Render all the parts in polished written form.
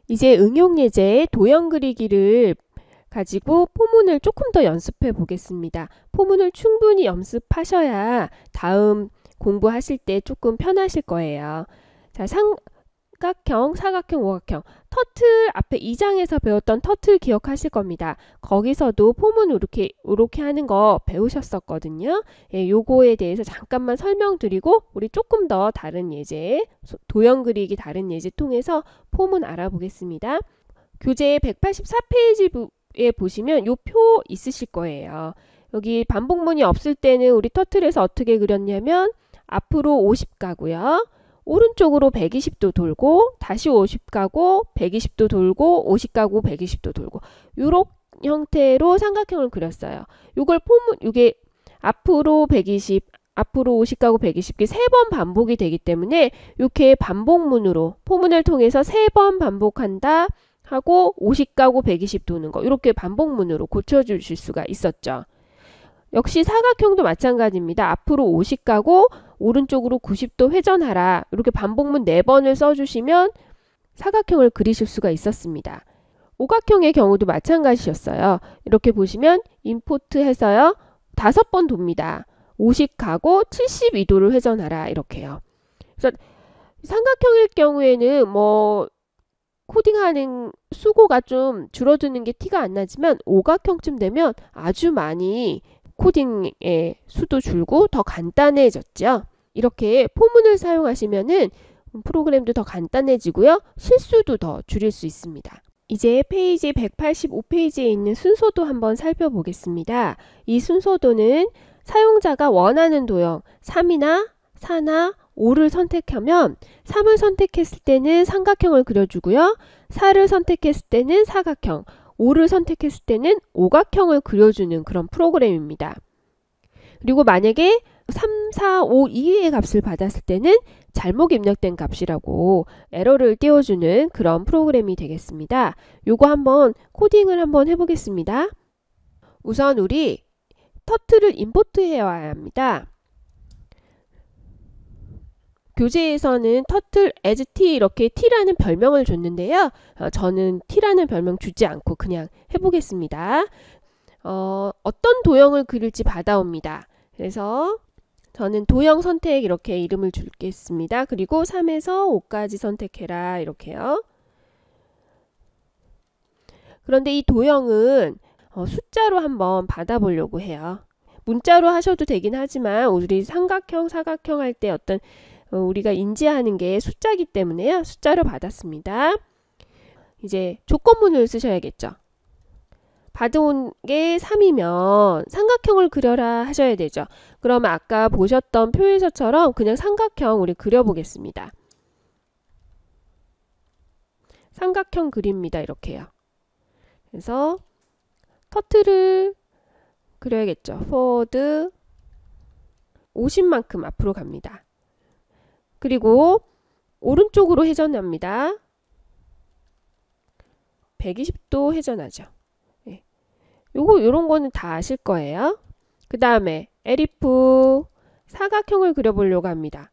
이제 응용예제 도형 그리기를 가지고 포문을 조금 더 연습해 보겠습니다. 포문을 충분히 연습하셔야 다음 공부하실 때 조금 편하실 거예요. 자, 삼각형, 사각형, 오각형. 터틀 앞에 2장에서 배웠던 터틀 기억하실 겁니다. 거기서도 포문 이렇게 하는 거 배우셨었거든요. 예, 요거에 대해서 잠깐만 설명드리고 우리 조금 더 다른 예제, 도형 그리기 다른 예제 통해서 포문 알아보겠습니다. 교재 184페이지에 보시면 요 표 있으실 거예요. 여기 반복문이 없을 때는 우리 터틀에서 어떻게 그렸냐면 앞으로 50 가고요. 오른쪽으로 120도 돌고 다시 50 가고 120도 돌고 50 가고 120도 돌고 요런 형태로 삼각형을 그렸어요. 요걸 포문 요게 앞으로 120 앞으로 50 가고 120개 3번 반복이 되기 때문에 이렇게 반복문으로 포문을 통해서 3번 반복한다 하고 50 가고 120 도는 거 이렇게 반복문으로 고쳐주실 수가 있었죠. 역시 사각형도 마찬가지입니다. 앞으로 50 가고 오른쪽으로 90도 회전하라. 이렇게 반복문 4번을 써주시면 사각형을 그리실 수가 있었습니다. 오각형의 경우도 마찬가지였어요. 이렇게 보시면 임포트 해서요. 5번 돕니다. 50 가고 72도를 회전하라. 이렇게요. 그래서 삼각형일 경우에는 뭐 코딩하는 수고가 좀 줄어드는 게 티가 안 나지만 오각형쯤 되면 아주 많이 코딩의 수도 줄고 더 간단해졌죠. 이렇게 포문을 사용하시면은 프로그램도 더 간단해지고요. 실수도 더 줄일 수 있습니다. 이제 페이지 185페이지에 있는 순서도 한번 살펴보겠습니다. 이 순서도는 사용자가 원하는 도형 3이나 4나 5를 선택하면 3을 선택했을 때는 삼각형을 그려주고요. 4를 선택했을 때는 사각형, 5를 선택했을 때는 오각형을 그려주는 그런 프로그램입니다. 그리고 만약에 3, 4, 5 이외의 값을 받았을 때는 잘못 입력된 값이라고 에러를 띄워주는 그런 프로그램이 되겠습니다. 요거 한번 코딩을 한번 해보겠습니다. 우선 우리 터틀을 임포트 해와야 합니다. 교재에서는 터틀 as t 이렇게 t라는 별명을 줬는데요. 저는 t라는 별명 주지 않고 그냥 해보겠습니다. 어떤 도형을 그릴지 받아옵니다. 그래서 저는 도형 선택 이렇게 이름을 주겠습니다. 그리고 3에서 5까지 선택해라 이렇게요. 그런데 이 도형은 숫자로 한번 받아보려고 해요. 문자로 하셔도 되긴 하지만 우리 삼각형, 사각형 할 때 어떤 우리가 인지하는 게 숫자이기 때문에요. 숫자로 받았습니다. 이제 조건문을 쓰셔야겠죠. 받아온 게 3이면 삼각형을 그려라 하셔야 되죠. 그러면 아까 보셨던 표에서처럼 그냥 삼각형 우리 그려보겠습니다. 삼각형 그립니다. 이렇게요. 그래서 터틀을 그려야겠죠. forward 50만큼 앞으로 갑니다. 그리고 오른쪽으로 회전합니다. 120도 회전하죠. 예. 요런 거는 다 아실 거예요. 그 다음에 elif 사각형을 그려보려고 합니다.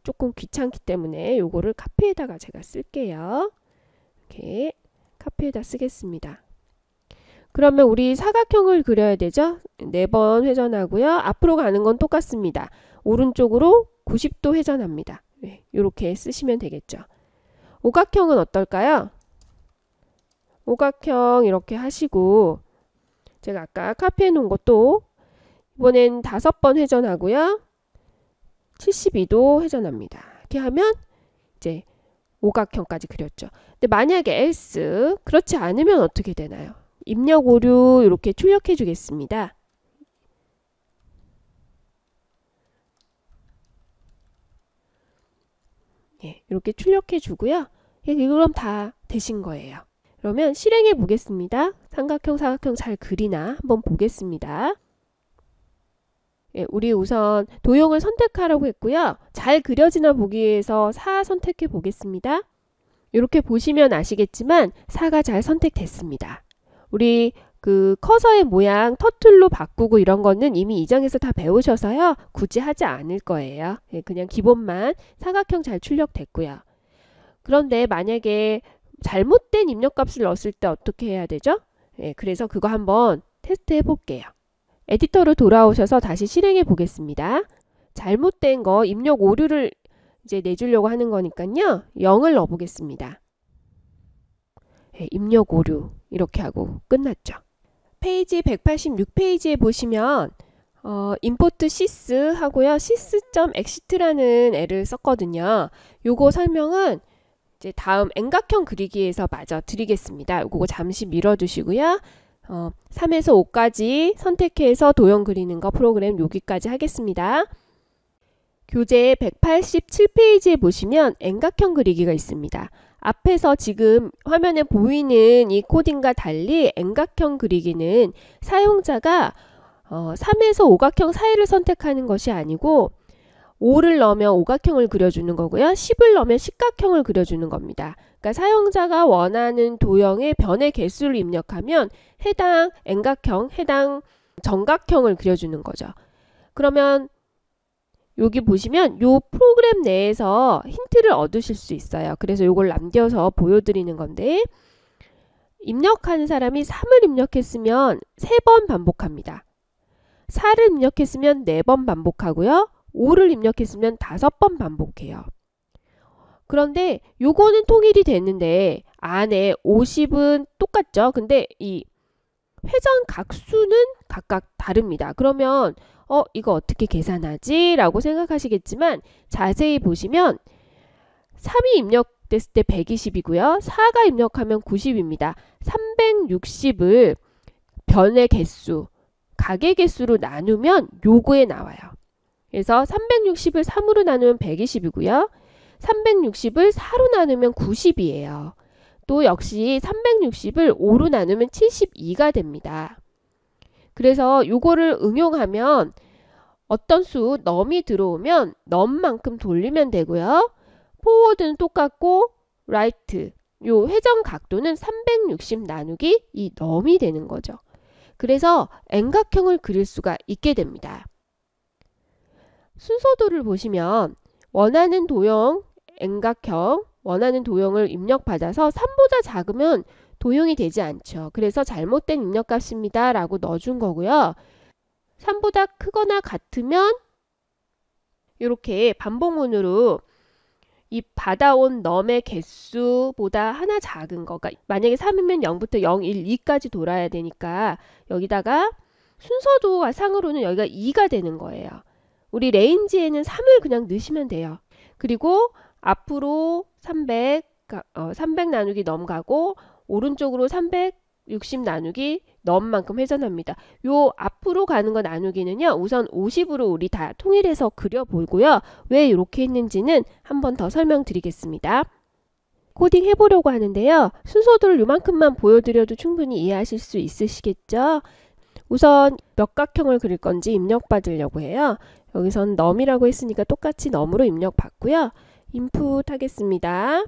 조금 귀찮기 때문에 요거를 카페에다가 제가 쓸게요. 이렇게 카페에다 쓰겠습니다. 그러면 우리 사각형을 그려야 되죠. 4번 회전하고요. 앞으로 가는 건 똑같습니다. 오른쪽으로 90도 회전합니다. 이렇게 쓰시면 되겠죠. 오각형은 어떨까요? 오각형 이렇게 하시고 제가 아까 카피해 놓은 것도 이번엔 5번 회전하고요. 72도 회전합니다. 이렇게 하면 이제 오각형까지 그렸죠. 근데 만약에 else 그렇지 않으면 어떻게 되나요? 입력 오류 이렇게 출력해 주겠습니다. 예, 이렇게 출력해 주고요. 예, 그럼 다 되신 거예요. 그러면 실행해 보겠습니다. 삼각형, 사각형 잘 그리나 한번 보겠습니다. 예, 우리 우선 도형을 선택하라고 했고요. 잘 그려지나 보기 위해서 4 선택해 보겠습니다. 이렇게 보시면 아시겠지만 4가 잘 선택됐습니다. 우리 그 커서의 모양 터틀로 바꾸고 이런 거는 이미 이 장에서 다 배우셔서요. 굳이 하지 않을 거예요. 그냥 기본만 사각형 잘 출력됐고요. 그런데 만약에 잘못된 입력값을 넣었을 때 어떻게 해야 되죠? 예, 그래서 그거 한번 테스트 해볼게요. 에디터로 돌아오셔서 다시 실행해 보겠습니다. 잘못된 거 입력 오류를 이제 내주려고 하는 거니까요. 0을 넣어보겠습니다. 예, 입력 오류 이렇게 하고 끝났죠. 페이지 186페이지에 보시면 import sys 하고요. sys.exit라는 애를 썼거든요. 요거 설명은 이제 다음 N각형 그리기에서 마저 드리겠습니다. 요거 잠시 밀어두시고요. 3에서 5까지 선택해서 도형 그리는 거 프로그램 여기까지 하겠습니다. 교재 187페이지에 보시면 N각형 그리기가 있습니다. 앞에서 지금 화면에 보이는 이 코딩과 달리 N각형 그리기는 사용자가 3에서 오각형 사이를 선택하는 것이 아니고 5를 넣으면 오각형을 그려주는 거고요. 10을 넣으면 십각형을 그려주는 겁니다. 그러니까 사용자가 원하는 도형의 변의 개수를 입력하면 해당 N각형, 해당 정각형을 그려주는 거죠. 그러면 여기 보시면 요 프로그램 내에서 힌트를 얻으실 수 있어요. 그래서 요걸 남겨서 보여드리는 건데 입력하는 사람이 3을 입력했으면 3번 반복합니다. 4를 입력했으면 4번 반복하고요. 5를 입력했으면 5번 반복해요. 그런데 요거는 통일이 됐는데 안에 50은 똑같죠. 근데 이 회전 각수는 각각 다릅니다. 그러면 이거 어떻게 계산하지? 라고 생각하시겠지만 자세히 보시면 3이 입력됐을 때 120이고요. 4가 입력하면 90입니다. 360을 변의 개수, 각의 개수로 나누면 요거에 나와요. 그래서 360을 3으로 나누면 120이고요. 360을 4로 나누면 90이에요. 또 역시 360을 5로 나누면 72가 됩니다. 그래서 요거를 응용하면 어떤 수 num이 들어오면 num만큼 돌리면 되고요. forward는 똑같고 right 요 회전 각도는 360 나누기 이 num이 되는 거죠. 그래서 N각형을 그릴 수가 있게 됩니다. 순서도를 보시면 원하는 도형 N각형 원하는 도형을 입력받아서 3보다 작으면 도형이 되지 않죠. 그래서 잘못된 입력값입니다 라고 넣어준 거고요. 3보다 크거나 같으면 이렇게 반복문으로 이 받아온 num의 개수보다 하나 작은 거가 만약에 3이면 0부터 0, 1, 2까지 돌아야 되니까 여기다가 순서도가 상으로는 여기가 2가 되는 거예요. 우리 레인지에는 3을 그냥 넣으시면 돼요. 그리고 앞으로 300 나누기 num 가고 오른쪽으로 360 나누기 num만큼 회전합니다. 요 앞으로 가는 거 나누기는요. 우선 50으로 우리 다 통일해서 그려보고요. 왜 이렇게 했는지는 한 번 더 설명드리겠습니다. 코딩 해보려고 하는데요. 순서도를 요만큼만 보여드려도 충분히 이해하실 수 있으시겠죠? 우선 몇 각형을 그릴 건지 입력받으려고 해요. 여기선 num이라고 했으니까 똑같이 num으로 입력받고요. input 하겠습니다.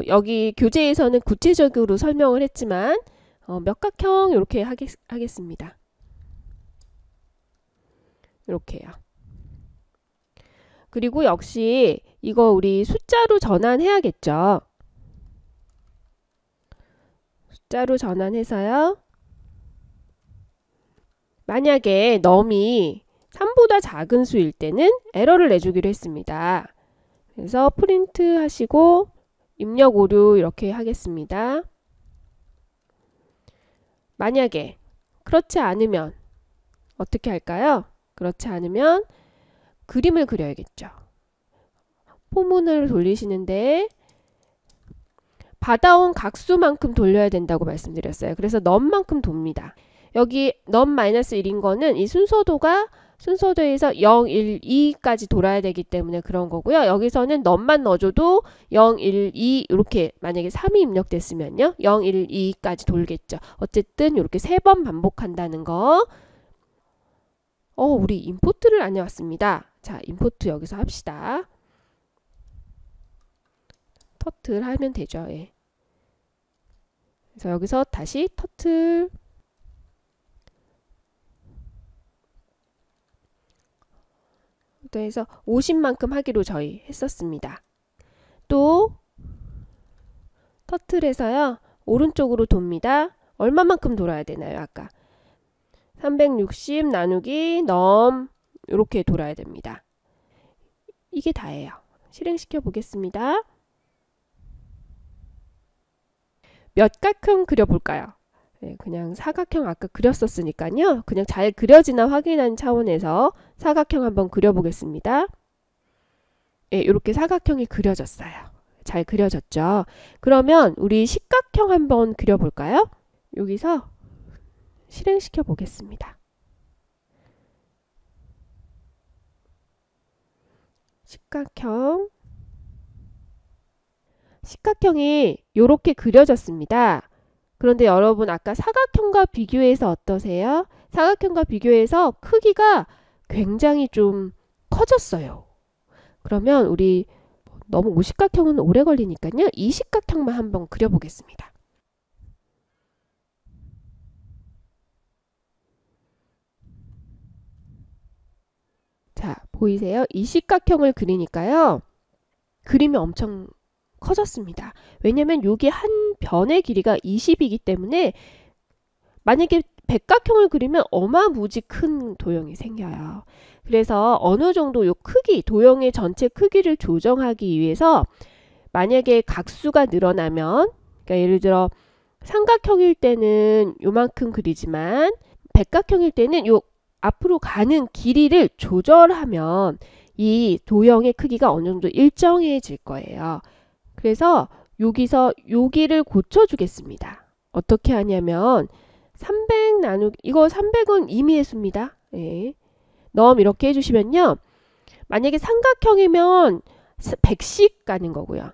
여기 교재에서는 구체적으로 설명을 했지만 몇 각형 이렇게 하겠습니다. 이렇게요. 그리고 역시 이거 우리 숫자로 전환해야겠죠. 숫자로 전환해서요. 만약에 num이 3보다 작은 수일 때는 에러를 내주기로 했습니다. 그래서 프린트 하시고 입력 오류 이렇게 하겠습니다. 만약에 그렇지 않으면 어떻게 할까요? 그렇지 않으면 그림을 그려야겠죠. 포문을 돌리시는데 받아온 각수만큼 돌려야 된다고 말씀드렸어요. 그래서 num만큼 돕니다. 여기 num-1인 거는 이 순서도에서 0, 1, 2까지 돌아야 되기 때문에 그런 거고요. 여기서는 num만 넣어줘도 0, 1, 2 이렇게 만약에 3이 입력됐으면요. 0, 1, 2까지 돌겠죠. 어쨌든 이렇게 3번 반복한다는 거. 우리 임포트를 안 해왔습니다. 자, 임포트 여기서 합시다. 터틀 하면 되죠. 예. 그래서 여기서 다시 터틀 또 해서 50만큼 하기로 저희 했었습니다. 또 터틀에서요. 오른쪽으로 돕니다. 얼마만큼 돌아야 되나요? 아까 360 나누기 넘 이렇게 돌아야 됩니다. 이게 다예요. 실행시켜 보겠습니다. 몇 각형 그려볼까요? 네, 그냥 사각형 아까 그렸었으니까요. 그냥 잘 그려지나 확인하는 차원에서 사각형 한번 그려보겠습니다. 네, 이렇게 사각형이 그려졌어요. 잘 그려졌죠? 그러면 우리 십각형 한번 그려볼까요? 여기서 실행시켜 보겠습니다. 십각형. 십각형이 이렇게 그려졌습니다. 그런데 여러분 아까 사각형과 비교해서 어떠세요? 사각형과 비교해서 크기가 굉장히 좀 커졌어요. 그러면 우리 너무 오십각형은 오래 걸리니까요. 이십각형만 한번 그려보겠습니다. 자, 보이세요? 이십각형을 그리니까요. 그림이 엄청 커졌습니다. 왜냐면 여기 한 변의 길이가 20이기 때문에 만약에 백각형을 그리면 어마무지 큰 도형이 생겨요. 그래서 어느 정도 요 크기, 도형의 전체 크기를 조정하기 위해서 만약에 각수가 늘어나면, 그러니까 예를 들어 삼각형일 때는 요만큼 그리지만 백각형일 때는 요 앞으로 가는 길이를 조절하면 이 도형의 크기가 어느 정도 일정해질 거예요. 그래서 여기서 여기를 고쳐주겠습니다. 어떻게 하냐면 300 나누기, 이거 300은 임의의 수입니다. 예. 넘 이렇게 해주시면요. 만약에 삼각형이면 100씩 가는 거고요.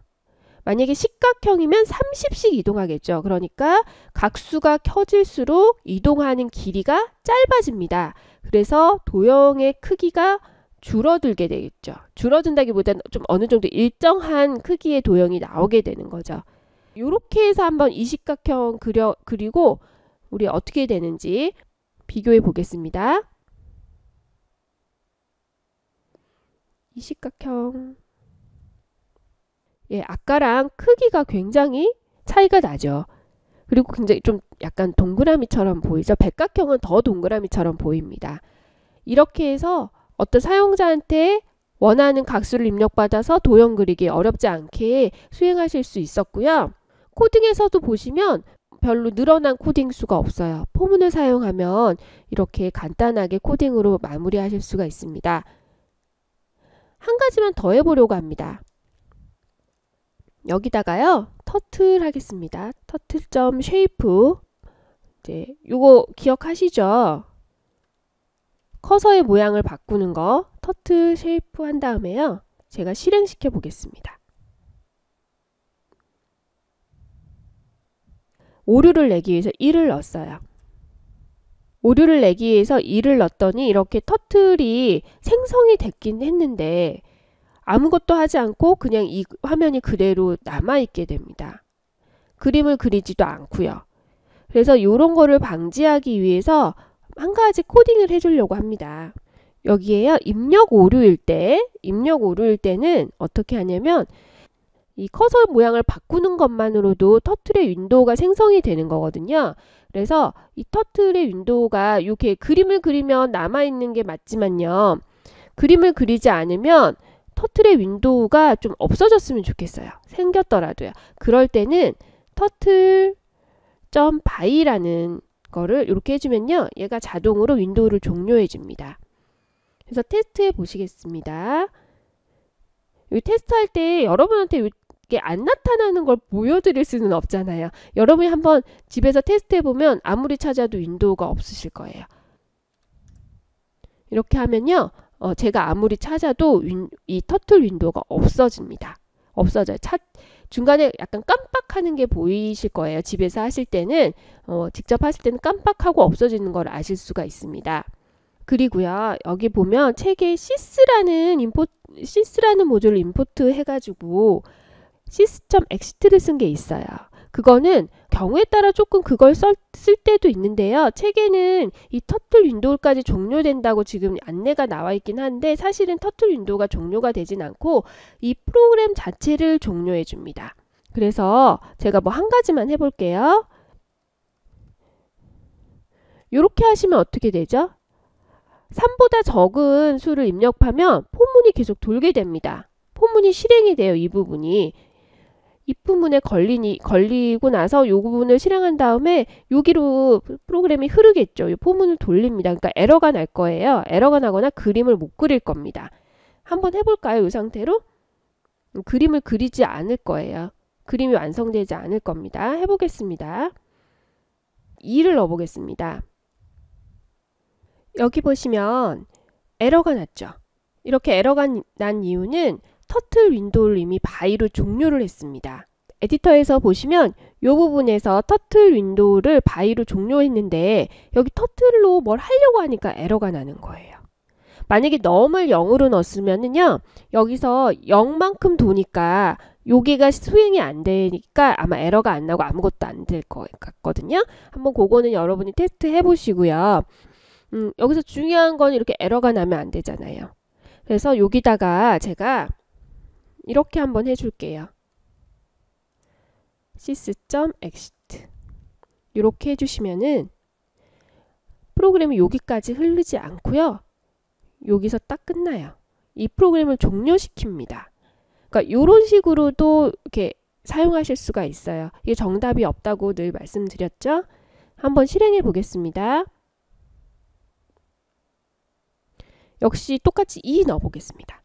만약에 십각형이면 30씩 이동하겠죠. 그러니까 각수가 커질수록 이동하는 길이가 짧아집니다. 그래서 도형의 크기가 줄어들게 되겠죠. 줄어든다기보다는 좀 어느 정도 일정한 크기의 도형이 나오게 되는 거죠. 이렇게 해서 한번 이십각형 그리고 우리 어떻게 되는지 비교해 보겠습니다. 이십각형. 예, 아까랑 크기가 굉장히 차이가 나죠. 그리고 굉장히 좀 약간 동그라미처럼 보이죠. 백각형은 더 동그라미처럼 보입니다. 이렇게 해서 어떤 사용자한테 원하는 각수를 입력받아서 도형 그리기 어렵지 않게 수행하실 수 있었고요. 코딩에서도 보시면 별로 늘어난 코딩 수가 없어요. 포문을 사용하면 이렇게 간단하게 코딩으로 마무리하실 수가 있습니다. 한 가지만 더 해보려고 합니다. 여기다가요. 터틀 하겠습니다. 터틀.shape. 이제 요거 기억하시죠? 커서의 모양을 바꾸는 거 터틀 쉐이프 한 다음에요. 제가 실행시켜 보겠습니다. 오류를 내기 위해서 1을 넣었어요. 오류를 내기 위해서 1을 넣었더니 이렇게 터틀이 생성이 됐긴 했는데 아무것도 하지 않고 그냥 이 화면이 그대로 남아있게 됩니다. 그림을 그리지도 않고요. 그래서 이런 거를 방지하기 위해서 한 가지 코딩을 해주려고 합니다. 여기에요. 입력 오류일 때는 어떻게 하냐면 이 커서 모양을 바꾸는 것만으로도 터틀의 윈도우가 생성이 되는 거거든요. 그래서 이 터틀의 윈도우가 이렇게 그림을 그리면 남아있는 게 맞지만요. 그림을 그리지 않으면 터틀의 윈도우가 좀 없어졌으면 좋겠어요. 생겼더라도요. 그럴 때는 터틀.by라는 거를 이렇게 해주면요. 얘가 자동으로 윈도우를 종료해 줍니다. 그래서 테스트해 보시겠습니다. 이 테스트할 때 여러분한테 이게 안 나타나는 걸 보여드릴 수는 없잖아요. 여러분이 한번 집에서 테스트해 보면 아무리 찾아도 윈도우가 없으실 거예요. 이렇게 하면요. 제가 아무리 찾아도 이 터틀 윈도우가 없어집니다. 없어져요. 중간에 약간 깜빡하는 게 보이실 거예요. 집에서 하실 때는 직접 하실 때는 깜빡하고 없어지는 걸 아실 수가 있습니다. 그리고요. 여기 보면 책에 sys라는 모듈을 임포트 해가지고 sys.exit를 쓴 게 있어요. 그거는 경우에 따라 조금 그걸 쓸 때도 있는데요. 책에는 이 터틀 윈도우까지 종료된다고 지금 안내가 나와 있긴 한데 사실은 터틀 윈도우가 종료가 되진 않고 이 프로그램 자체를 종료해 줍니다. 그래서 제가 뭐 한 가지만 해볼게요. 이렇게 하시면 어떻게 되죠? 3보다 적은 수를 입력하면 포문이 계속 돌게 됩니다. 포문이 실행이 돼요. 이 부분이. 이 부분에 걸리고 나서 이 부분을 실행한 다음에 여기로 프로그램이 흐르겠죠. 이 포문을 돌립니다. 그러니까 에러가 날 거예요. 에러가 나거나 그림을 못 그릴 겁니다. 한번 해볼까요? 이 상태로? 그림을 그리지 않을 거예요. 그림이 완성되지 않을 겁니다. 해보겠습니다. 2를 넣어보겠습니다. 여기 보시면 에러가 났죠. 이렇게 에러가 난 이유는 터틀 윈도우를 이미 바이로 종료를 했습니다. 에디터에서 보시면 이 부분에서 터틀 윈도우를 바이로 종료했는데 여기 터틀로 뭘 하려고 하니까 에러가 나는 거예요. 만약에 num을 0으로 넣었으면은요, 여기서 0만큼 도니까 여기가 수행이 안 되니까 아마 에러가 안 나고 아무것도 안 될 것 같거든요. 한번 그거는 여러분이 테스트 해보시고요. 여기서 중요한 건 이렇게 에러가 나면 안 되잖아요. 그래서 여기다가 제가 이렇게 한번 해줄게요. sys.exit 이렇게 해주시면은 프로그램이 여기까지 흐르지 않고요. 여기서 딱 끝나요. 이 프로그램을 종료시킵니다. 그러니까 이런 식으로도 이렇게 사용하실 수가 있어요. 이게 정답이 없다고 늘 말씀드렸죠. 한번 실행해 보겠습니다. 역시 똑같이 2 넣어 보겠습니다.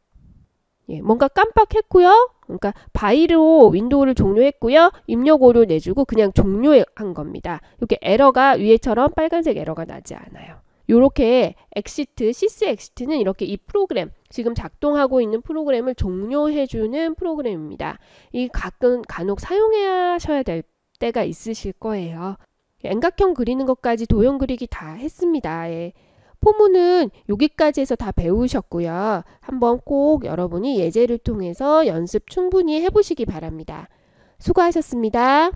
예, 뭔가 깜빡했고요. 그러니까 바이로 윈도우를 종료했고요. 입력 오류 내주고 그냥 종료한 겁니다. 이렇게 에러가 위에처럼 빨간색 에러가 나지 않아요. 이렇게 sys exit는 이렇게 이 프로그램, 지금 작동하고 있는 프로그램을 종료해주는 프로그램입니다. 이 간혹 사용하셔야 될 때가 있으실 거예요. N각형 그리는 것까지 도형 그리기 다 했습니다. 예. 포문은 여기까지 해서 다 배우셨고요. 한번 꼭 여러분이 예제를 통해서 연습 충분히 해보시기 바랍니다. 수고하셨습니다.